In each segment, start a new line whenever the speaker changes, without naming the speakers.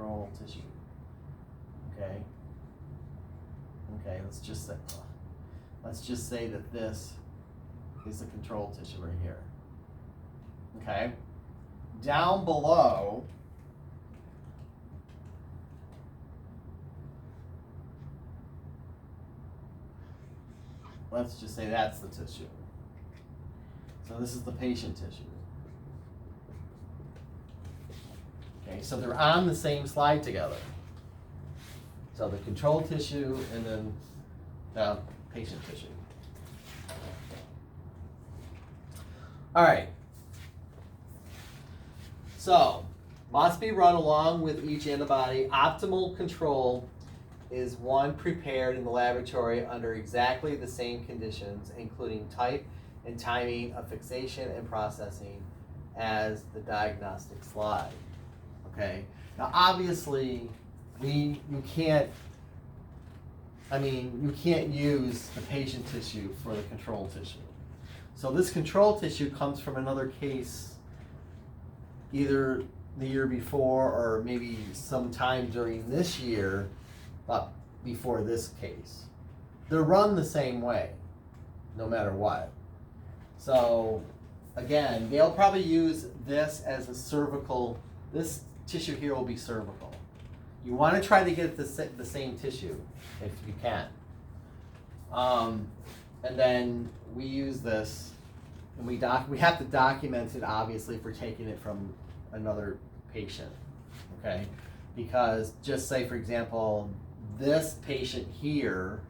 control tissue. Okay. Okay, let's just say that this is the control tissue right here. Okay. Down below, let's just say that's the tissue. So this is the patient tissue. Okay, so they're on the same slide together. So the control tissue and then the patient tissue. All right. So, must be run along with each antibody. Optimal control is one prepared in the laboratory under exactly the same conditions, including type and timing of fixation and processing as the diagnostic slide. Okay. Now, obviously, you can't use the patient tissue for the control tissue. So this control tissue comes from another case, either the year before or maybe sometime during this year, but before this case. They're run the same way, no matter what. So again, they'll probably use this as a cervical, this tissue here will be cervical. You want to try to get the same tissue if you can. And then we use this, and we have to document it, obviously, if we're taking it from another patient, okay? Because just say, for example, this patient here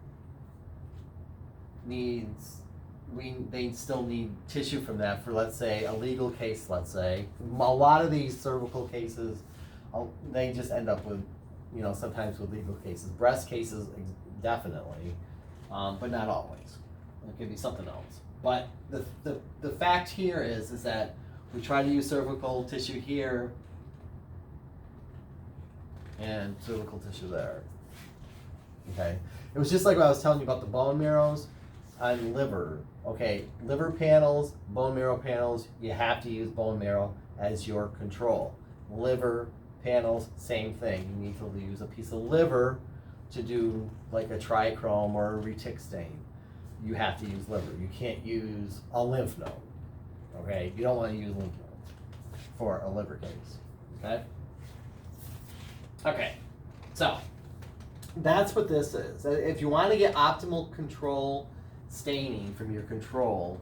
they still need tissue from that for, let's say, a legal case, let's say. A lot of these cervical cases, they just end up with, sometimes with legal cases. Breast cases, definitely, but not always. It could be something else. But the fact here is that we try to use cervical tissue here and cervical tissue there. Okay, it was just like what I was telling you about the bone marrows and liver. Okay, liver panels, bone marrow panels, you have to use bone marrow as your control. Liver panels, same thing. You need to use a piece of liver to do like a trichrome or a retic stain. You have to use liver. You can't use a lymph node. Okay, you don't want to use lymph nodes for a liver case. Okay. Okay, so that's what this is. If you want to get optimal control staining from your control,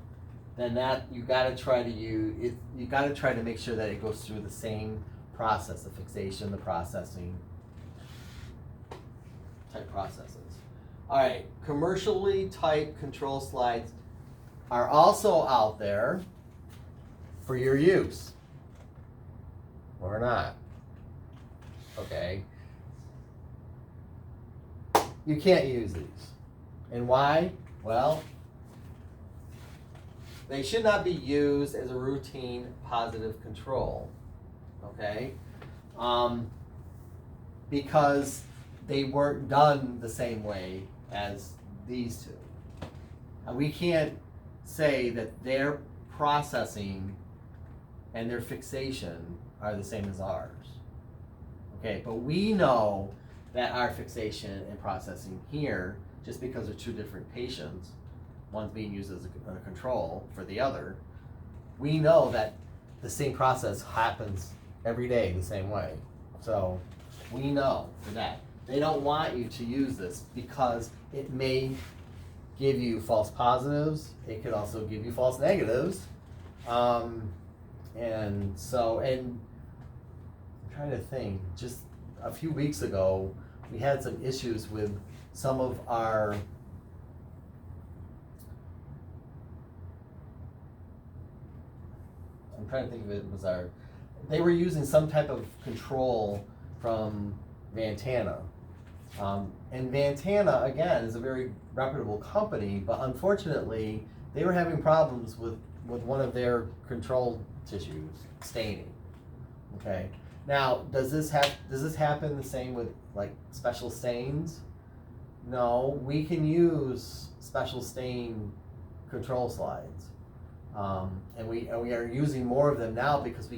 then you got to try to use it. You got to try to make sure that it goes through the same process, the fixation, the processing type processes. All right, commercially typed control slides are also out there for your use, or not. Okay. You can't use these. And why? Well, they should not be used as a routine positive control. Okay? Because they weren't done the same way as these two. And we can't say that their processing and their fixation are the same as ours. Okay, but we know that our fixation and processing here, just because they're two different patients, one's being used as a control for the other, we know that the same process happens every day the same way. So we know for that. They don't want you to use this because it may give you false positives. It could also give you false negatives. And I'm trying to think, just a few weeks ago, we had some issues with some of our I'm trying to think of it was they were using some type of control from Vantana. And Vantana, again, is a very reputable company, but unfortunately, they were having problems with one of their control tissues staining. Okay. Now, does this happen the same with like special stains? No, we can use special stain control slides, and we are using more of them now because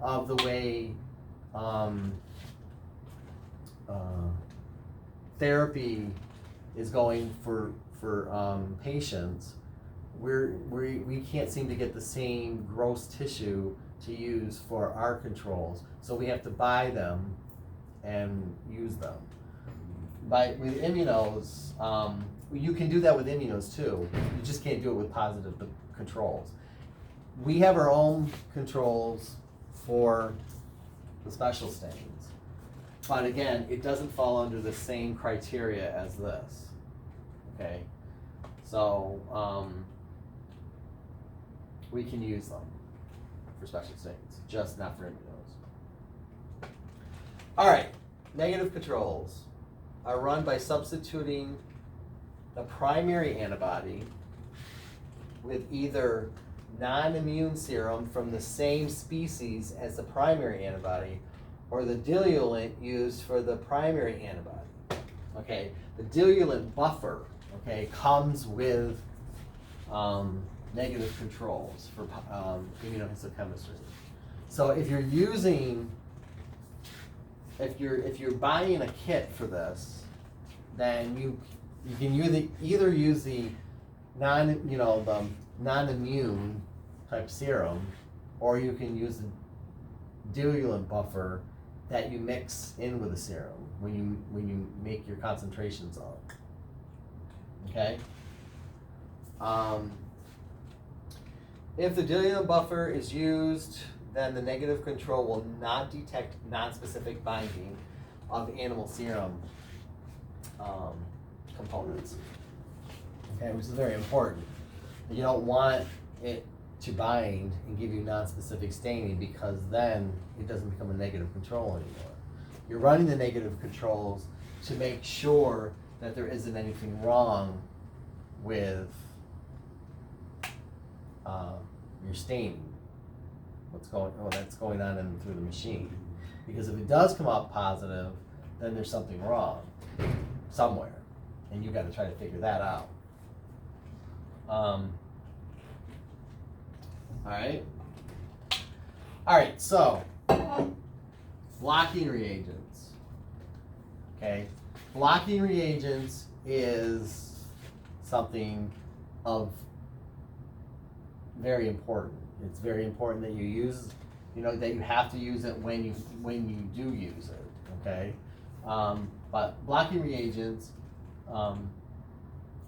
of the way therapy is going for patients, we can't seem to get the same gross tissue to use for our controls, so we have to buy them and use them. With immunos, you can do that with immunos too. You just can't do it with positive controls. We have our own controls for the special stains, but again, it doesn't fall under the same criteria as this. Okay, so we can use them for special stains, just not for immunos. All right, negative controls are run by substituting the primary antibody with either non-immune serum from the same species as the primary antibody, or the diluent used for the primary antibody. Okay, the diluent buffer, okay, comes with negative controls for immunohistochemistry. So if you're using, if you're buying a kit for this, then you can either use the non-immune type serum, or you can use the diluent buffer that you mix in with the serum when you make your concentrations up. Okay. If the diluent buffer is used, then the negative control will not detect non-specific binding of animal serum components. Okay, which is very important. You don't want it to bind and give you non-specific staining, because then it doesn't become a negative control anymore. You're running the negative controls to make sure that there isn't anything wrong with your staining. That's going on through the machine. Because if it does come out positive, then there's something wrong somewhere, and you've got to try to figure that out. All right, so blocking reagents. Okay, blocking reagents is something of very important. It's very important that you use, that you have to use it when you do use it. Okay, but blocking reagents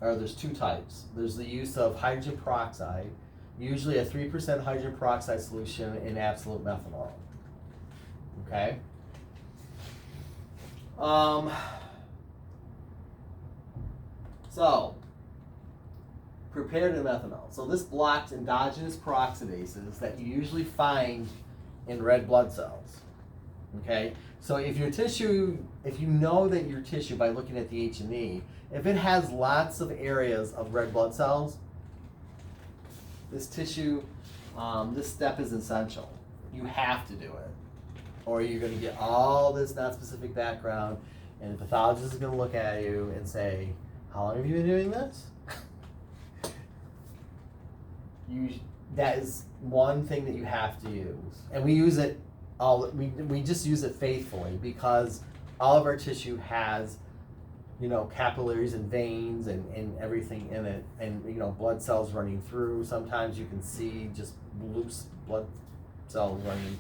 there's two types. There's the use of hydrogen peroxide, usually a 3% hydrogen peroxide solution in absolute methanol. Okay. So, prepared in methanol. So this blocks endogenous peroxidases that you usually find in red blood cells. Okay. So if you know that your tissue, by looking at the H&E, if it has lots of areas of red blood cells, this tissue, this step is essential. You have to do it, or you're going to get all this non-specific background, and the pathologist is going to look at you and say, "How long have you been doing this?" That is one thing that you have to use, and we use it we just use it faithfully, because all of our tissue has, capillaries and veins and everything in it, and blood cells running through. Sometimes you can see just loose blood cells running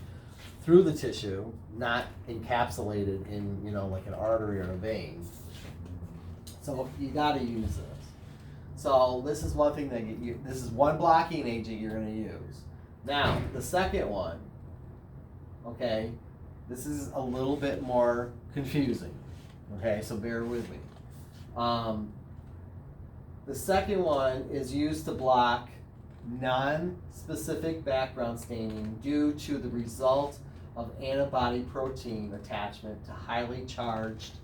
through the tissue, not encapsulated in like an artery or a vein. So you got to use this. So this is one thing that this is one blocking agent you're going to use. Now the second one, okay, this is a little bit more confusing. Okay, so bear with me. The second one is used to block non-specific background staining due to the result of antibody protein attachment to highly charged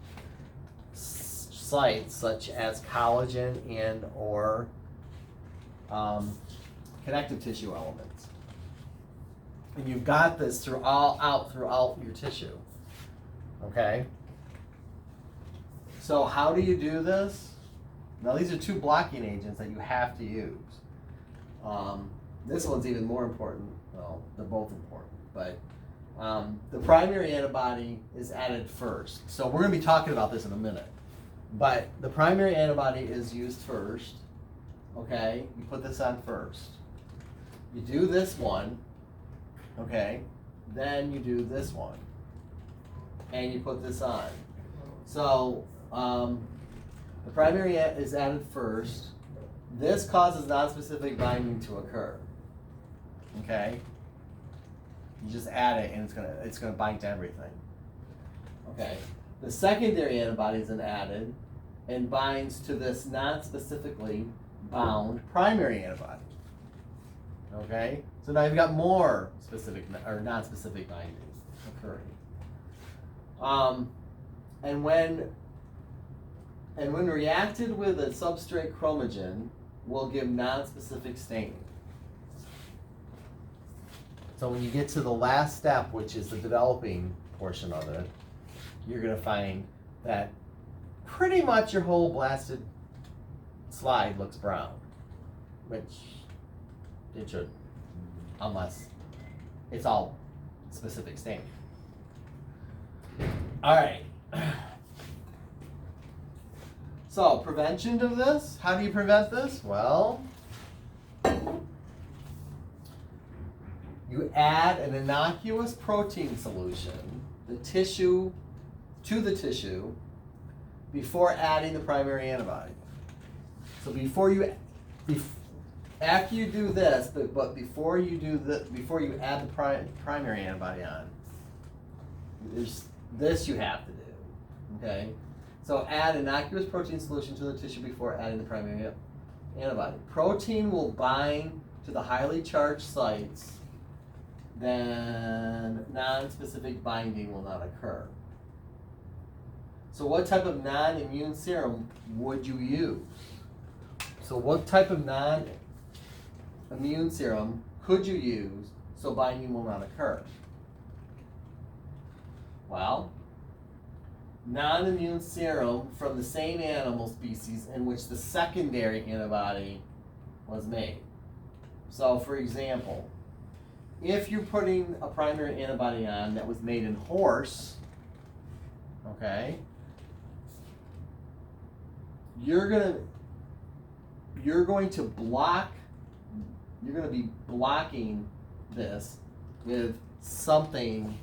sites such as collagen and or connective tissue elements. And you've got this throughout your tissue. Okay? So how do you do this? Now these are two blocking agents that you have to use. This one's even more important. Well, they're both important, but The primary antibody is added first. So we're going to be talking about this in a minute. But the primary antibody is used first. Okay, you put this on first. You do this one. Okay, then you do this one. And you put this on. So the primary is added first. This causes nonspecific binding to occur. Okay? You just add it and it's gonna bind to everything. Okay. The secondary antibody is then added and binds to this non-specifically bound primary antibody. Okay? So now you've got more specific or non-specific bindings occurring. And when reacted with a substrate chromogen, will give non-specific staining. So when you get to the last step, which is the developing portion of it, you're going to find that pretty much your whole blasted slide looks brown, which it should, unless it's all specific staining. All right. So prevention of this, how do you prevent this? Well, you add an innocuous protein solution, to the tissue, before adding the primary antibody. So after you do this, but before you add the primary antibody on, there's this you have to do. Okay. So add innocuous protein solution to the tissue before adding the primary antibody. Protein will bind to the highly charged sites, then non-specific binding will not occur. So what type of non-immune serum would you use? So what type of non-immune serum could you use so binding will not occur? Well, non-immune serum from the same animal species in which the secondary antibody was made. So for example, if you're putting a primary antibody on that was made in horse, okay, you're going to be blocking this with something,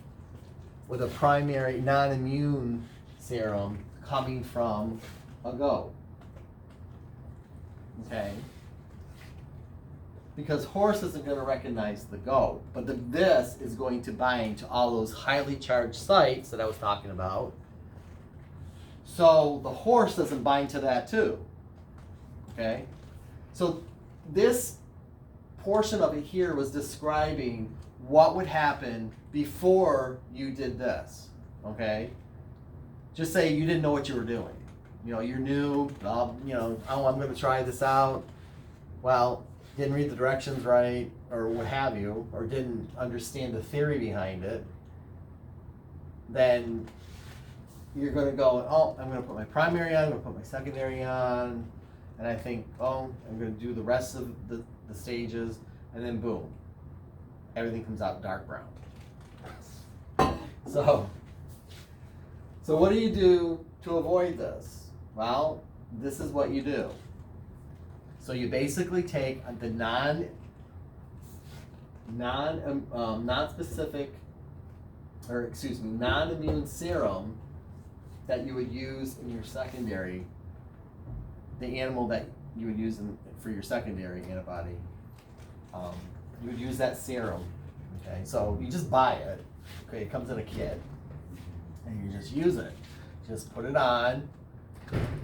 with a primary non-immune serum coming from a goat. Okay? Because horse isn't going to recognize the goat, but this is going to bind to all those highly charged sites that I was talking about. So the horse doesn't bind to that too. Okay? So this portion of it here was describing what would happen before you did this. Okay? Just say you didn't know what you were doing. You know, you're new, oh, I'm going to try this out. Well, didn't read the directions right, or what have you, or didn't understand the theory behind it, then you're going to go, oh, I'm going to put my primary on, I'm going to put my secondary on, and I think, oh, I'm going to do the rest of the stages, and then boom, everything comes out dark brown. So what do you do to avoid this? Well, this is what you do. So you basically take the non-immune serum that you would use in your secondary, the animal that you would use for your secondary antibody. You would use that serum. Okay, so you just buy it. Okay, it comes in a kit, and you just use it. Just put it on.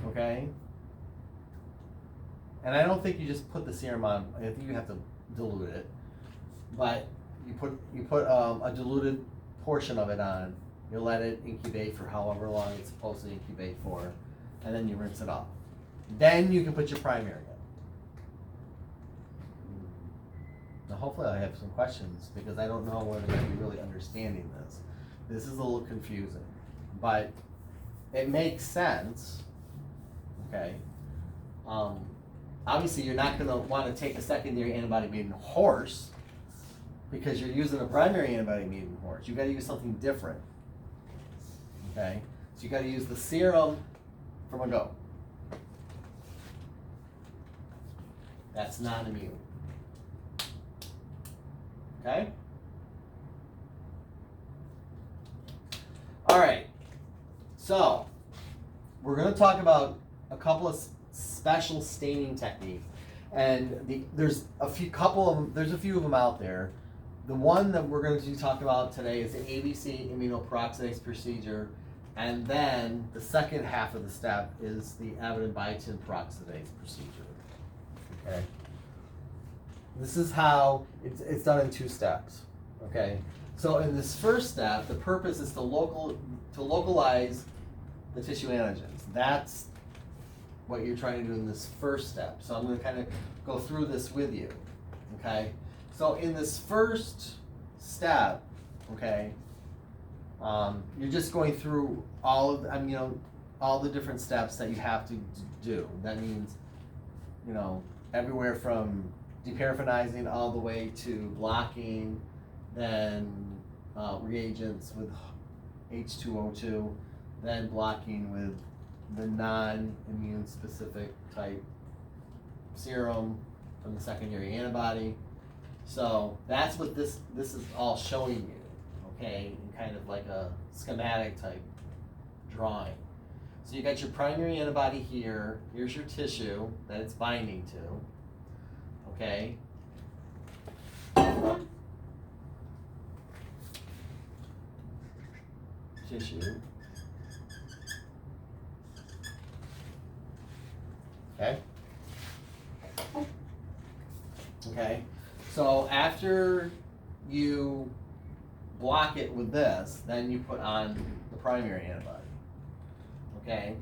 Okay. And I don't think you just put the serum on. I think you have to dilute it. But you put a diluted portion of it on. You let it incubate for however long it's supposed to incubate for, and then you rinse it off. Then you can put your primary in. Now hopefully I have some questions, because I don't know whether you're really understanding this. This is a little confusing, but it makes sense. Okay. Obviously, you're not going to want to take a secondary antibody made in horse because you're using a primary antibody-mediated hemorrhage. You got to use something different. Okay, so you got to use the serum from a goat. That's non-immune. Okay. All right. So we're going to talk about a couple of special staining techniques, and there's a few of them out there. The one that we're going to talk about today is the ABC immunoperoxidase procedure, and then the second half of the step is the avidin biotin peroxidase procedure. Okay. This is how it's done in 2 steps. Okay. So in this first step, the purpose is to localize the tissue antigens. That's what you're trying to do in this first step. So I'm going to kind of go through this with you. Okay. So in this first step, okay, you're just going through all of all the different steps that you have to do. That means, everywhere from deparaffinizing all the way to blocking, then reagents with H2O2, then blocking with the non-immune specific type serum from the secondary antibody. So that's what this is all showing you, okay, in kind of like a schematic type drawing. So you got your primary antibody here. Here's your tissue that it's binding to, okay. Tissue. Okay. Okay. So after you block it with this, then you put on the primary antibody. Okay.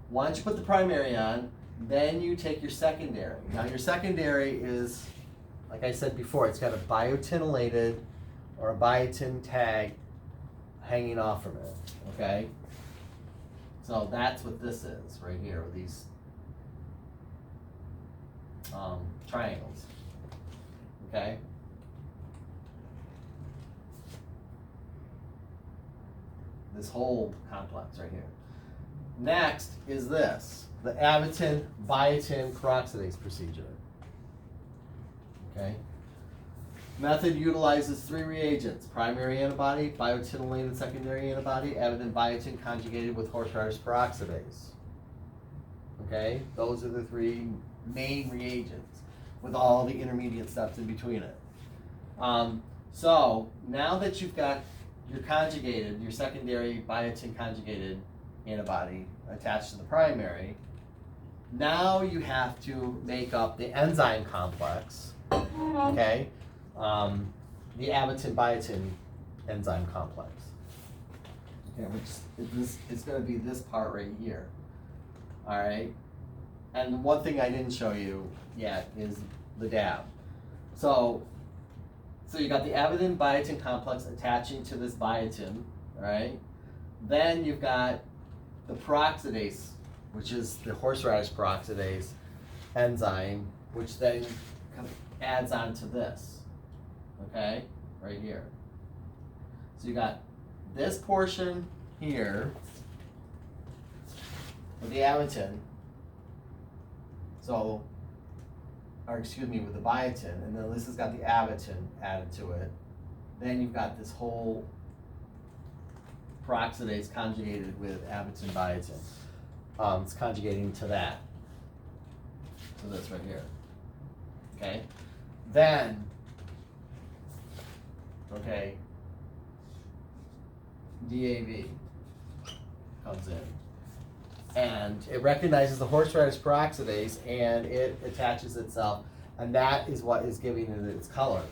Once you put the primary on, then you take your secondary. Now your secondary is, like I said before, it's got a biotinylated or a biotin tag hanging off from it. Okay. So that's what this is right here with these triangles. Okay. This whole complex right here. Next is this, the avidin biotin peroxidase procedure. Okay. Method utilizes 3 reagents: primary antibody, biotinylated secondary antibody, avidin biotin conjugated with horseradish peroxidase. Okay, those are the 3 main reagents with all the intermediate steps in between it. So now that you've got your conjugated, your secondary biotin conjugated antibody attached to the primary, now you have to make up the enzyme complex, okay? The avidin biotin enzyme complex. Okay, which is going to be this part right here. All right. And one thing I didn't show you yet is the dab. So you got the avidin biotin complex attaching to this biotin, all right? Then you've got the peroxidase, which is the horseradish peroxidase enzyme, which then kind of adds on to this, okay, right here. So you got this portion here with the avidin, with the biotin, and then this has got the avidin added to it. Then you've got this whole peroxidase conjugated with avidin biotin. It's conjugating to that, to this right here. Okay. Then, okay, DAV comes in. And it recognizes the horseradish peroxidase and it attaches itself, and that is what is giving it its color.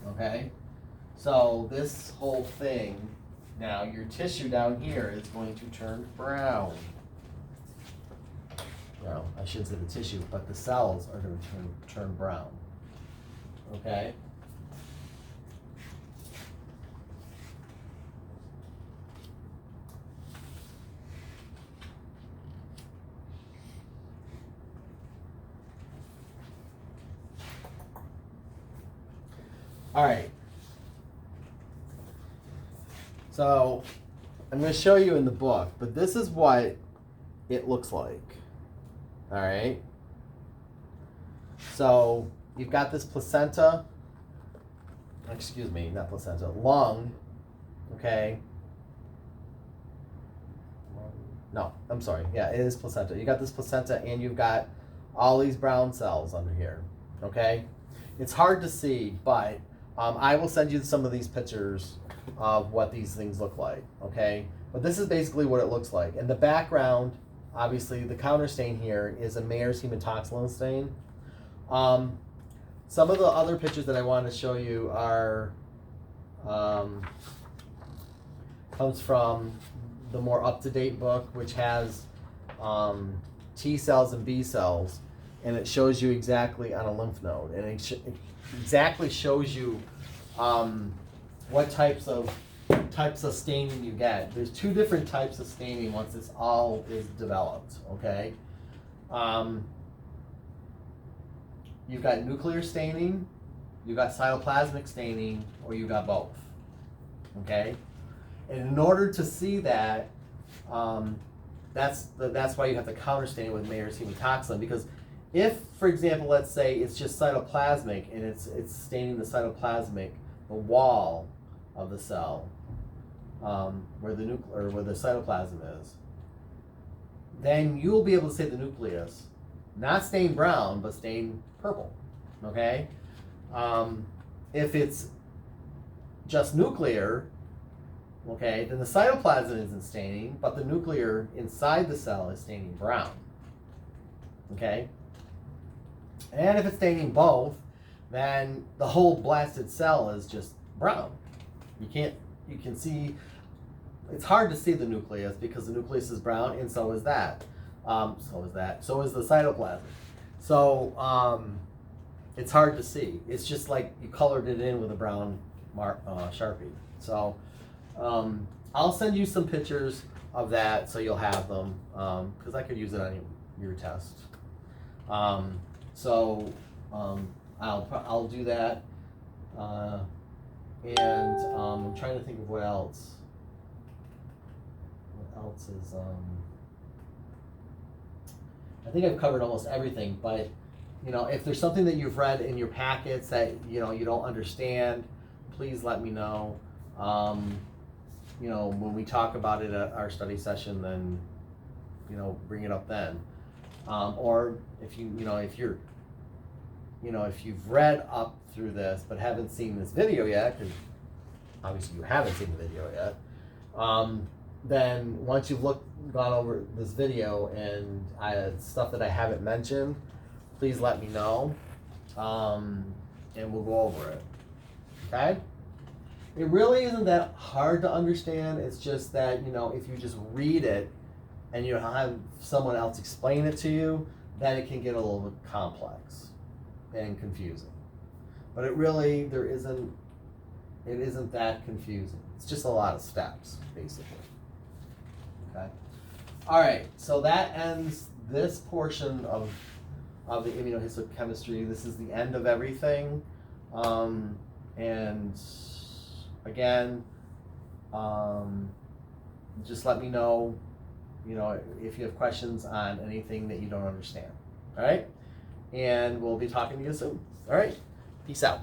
Okay? So this whole thing, now your tissue down here is going to turn brown. Well, I shouldn't say the tissue, but the cells are going to turn brown. Okay? All right, So I'm going to show you in the book, but this is what it looks like. All right. So you've got this placenta, excuse me, not placenta, lung, okay? No, I'm sorry. Yeah, it is placenta. You got this placenta and you've got all these brown cells under here, okay? It's hard to see, but I will send you some of these pictures of what these things look like, okay? But this is basically what it looks like. In the background, obviously, the counter stain here is a Mayer's hematoxylin stain. Some of the other pictures that I want to show you are comes from the more up-to-date book, which has T cells and B cells, and it shows you exactly on a lymph node, and it exactly shows you what types of staining you get. There's two different types of staining once this all is developed, okay? You've got nuclear staining, you've got cytoplasmic staining, or you've got both, okay? And in order to see that, that's why you have to counter stain with Mayer's hematoxylin, because if, for example, let's say it's just cytoplasmic and it's staining the cytoplasmic, the wall of the cell, where the cytoplasm is, then you'll be able to say the nucleus, not stained brown, but stained purple, okay? If it's just nuclear, okay, then the cytoplasm isn't staining, but the nuclear inside the cell is staining brown, okay? And if it's staining both, then the whole blasted cell is just brown. You can see, it's hard to see the nucleus because the nucleus is brown, and so is that. So is the cytoplasm. So it's hard to see. It's just like you colored it in with a brown Sharpie. So I'll send you some pictures of that so you'll have them, because I could use it on your test. I'll do that. And I'm trying to think of what else. What else is I think I've covered almost everything, but if there's something that you've read in your packets that you don't understand, please let me know. When we talk about it at our study session, then bring it up then. Or if if you've read up through this but haven't seen this video yet, because obviously you haven't seen the video yet, then once you've gone over this video and stuff that I haven't mentioned, please let me know, and we'll go over it. Okay? It really isn't that hard to understand. It's just that if you just read it and you have someone else explain it to you, then it can get a little bit complex and confusing. But it isn't that confusing. It's just a lot of steps, basically. Okay. All right. So that ends this portion of the immunohistochemistry. This is the end of everything. And again, just let me know, if you have questions on anything that you don't understand. All right. And we'll be talking to you soon. All right. Peace out.